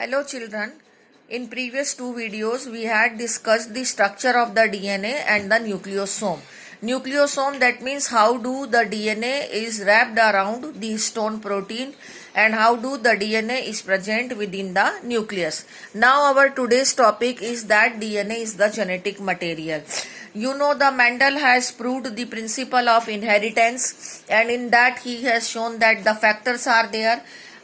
Hello children. In previous two videos we had discussed the structure of the DNA and the nucleosome. Nucleosome, that means how do the DNA is wrapped around the histone protein and how do the DNA is present within the nucleus. Now our today's topic is that DNA is the genetic material. You know, the Mendel has proved the principle of inheritance, and in that he has shown that the factors are there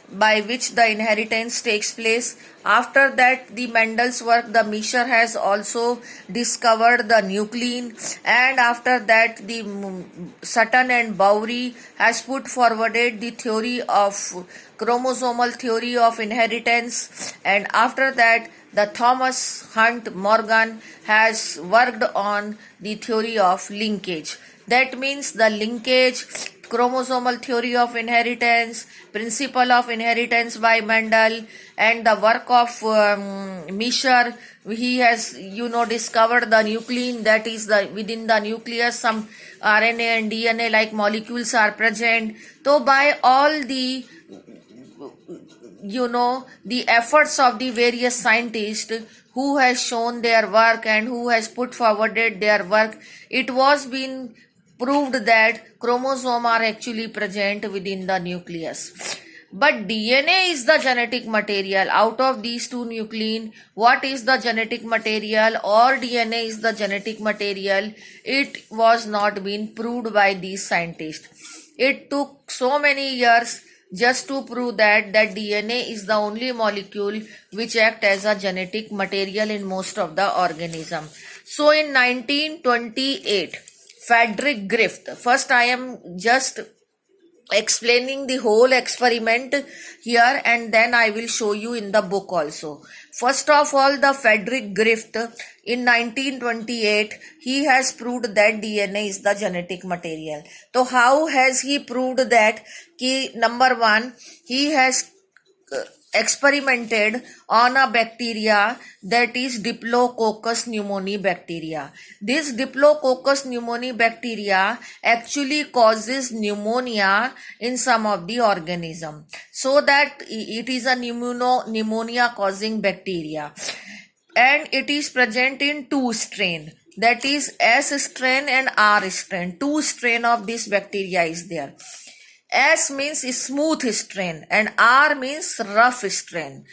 by which the inheritance takes place. After that, the Mendel's work, the Miescher has also discovered the nuclein, and after that the Sutton and Bowry has put forwarded the theory of chromosomal theory of inheritance, and after that the Thomas Hunt Morgan has worked on the theory of linkage. That means the linkage, chromosomal theory of inheritance, principle of inheritance by Mendel, and the work of Miescher. He has discovered the nuclein, that is the within the nucleus some RNA and DNA like molecules are present. So by all the the efforts of the various scientists who has shown their work and who has put forwarded their work, it was been proved that chromosomes are actually present within the nucleus. But DNA is the genetic material. Out of these two nuclein, what is the genetic material, or DNA is the genetic material? It was not been proved by these scientists. It took so many years just to prove that DNA is the only molecule which act as a genetic material in most of the organism. So in 1928, Frederick Griffith, first I am just explaining the whole experiment here and then I will show you in the book also. First of all, the Frederick Griffith in 1928, he has proved that DNA is the genetic material. So how has he proved that? Number one, he has experimented on a bacteria, that is Diplococcus pneumoniae bacteria. This Diplococcus pneumoniae bacteria actually causes pneumonia in some of the organism, so that it is a pneumonia causing bacteria, and it is present in two strain, that is S strain and R strain. Two strain of this bacteria is there. S means smooth strain and R means rough strain.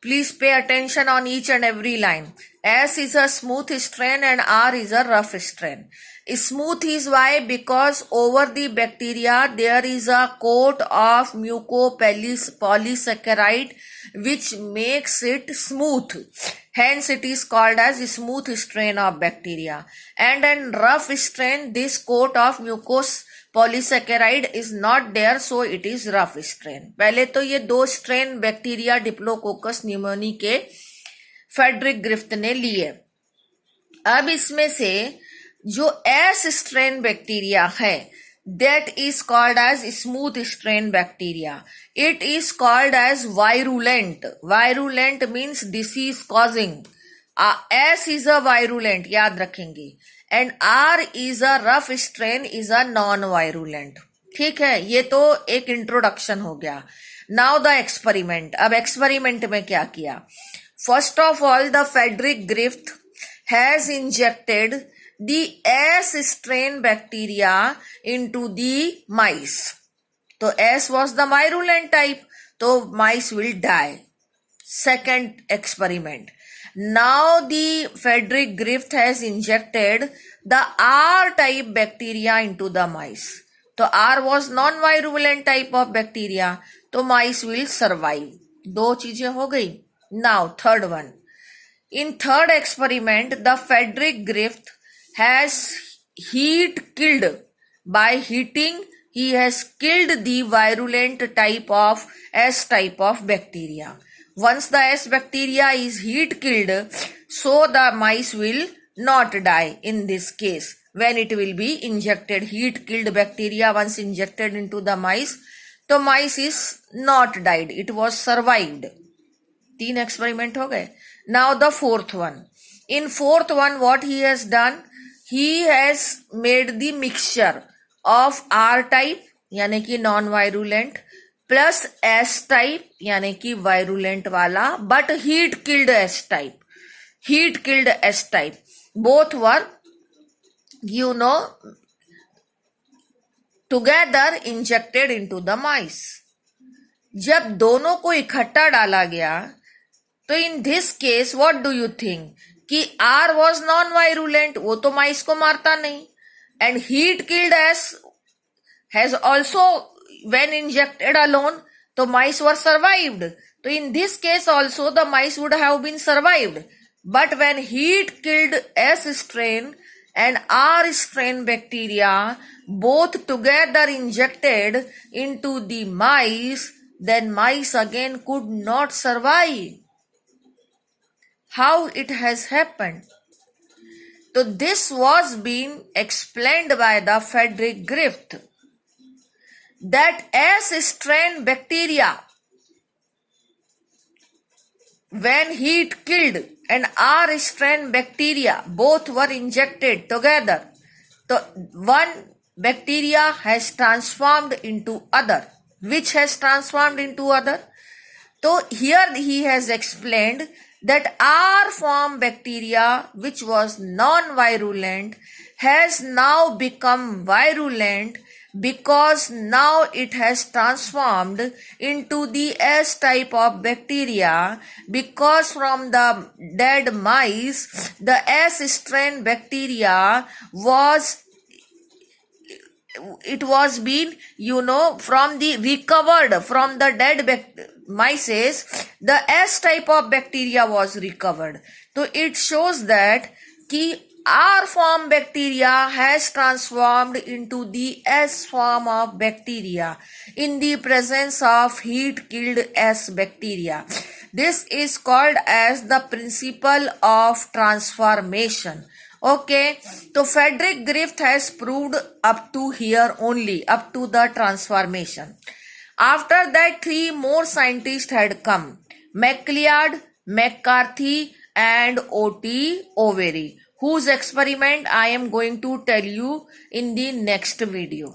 Please pay attention on each and every line. S is a smooth strain and R is a rough strain. Smooth is why? Because over the bacteria there is a coat of mucopolysaccharide which makes it smooth. Hence it is called as smooth strain of bacteria. And in rough strain, this coat of mucopolysaccharide is not there, so it is rough strain. पहले तो ये दो strain bacteria diplococcus pneumoniae के Frederick Griffith ने लिए. अब इसमें से जो S strain बैक्टीरिया है, that is called as smooth strain bacteria. It is called as virulent. Virulent means disease causing. S is a virulent, याद रखेंगे, and R is a rough strain, is a non-virulent. ठीक है, ये तो एक introduction हो गया. Now the experiment. अब एक्सपेरिमेंट में क्या किया? First of all, the Frederick Griffith has injected the S strain bacteria into the mice. So S was the virulent type, so mice will die. Second experiment. Now the Frederick Griffith has injected the R type bacteria into the mice. So R was non-virulent type of bacteria, so mice will survive. दो चीजें हो गई. Now third one. In third experiment, the Frederick Griffith has killed. By heating, he has killed the virulent type of S type of bacteria. Once the S bacteria is heat killed, so the mice will not die in this case. When it will be injected, heat killed bacteria once injected into the mice, so mice is not died, it was survived. तीन experiment हो गए. Now the fourth one. In fourth one, what he has done? He has made the mixture of R type, यानी कि non-virulent, plus S type यानी कि virulent वाला, but heat killed S type, heat killed S type, both were together injected into the माइस। जब दोनों को इकट्ठा डाला गया तो in this case what do you think कि आर वॉज नॉन वायरुलेंट, वो तो माइस को मारता नहीं, and heat killed S has also when injected alone, तो mice were survived. So in this case also the mice would have been survived. But when heat killed S strain and R strain bacteria both together injected into the mice, then mice again could not survive. How it has happened? So this was being explained by the Frederick Griffith, that S strain bacteria, when heat killed and R strain bacteria both were injected together, so one bacteria has transformed into other. Which has transformed into other? So here he has explained that R form bacteria, which was non-virulent, has now become virulent because now it has transformed into the S type of bacteria, because from the dead mice the S strain bacteria was been from the recovered from the dead mice, the S type of bacteria was recovered. So it shows that R form bacteria has transformed into the S form of bacteria in the presence of heat killed S bacteria. This is called as the principle of transformation. Okay, so Frederick Griffith has proved up to here only, up to the transformation. After that, 3 more scientists had come: MacLeod, McCarthy and O.T. Overy, whose experiment I am going to tell you in the next video.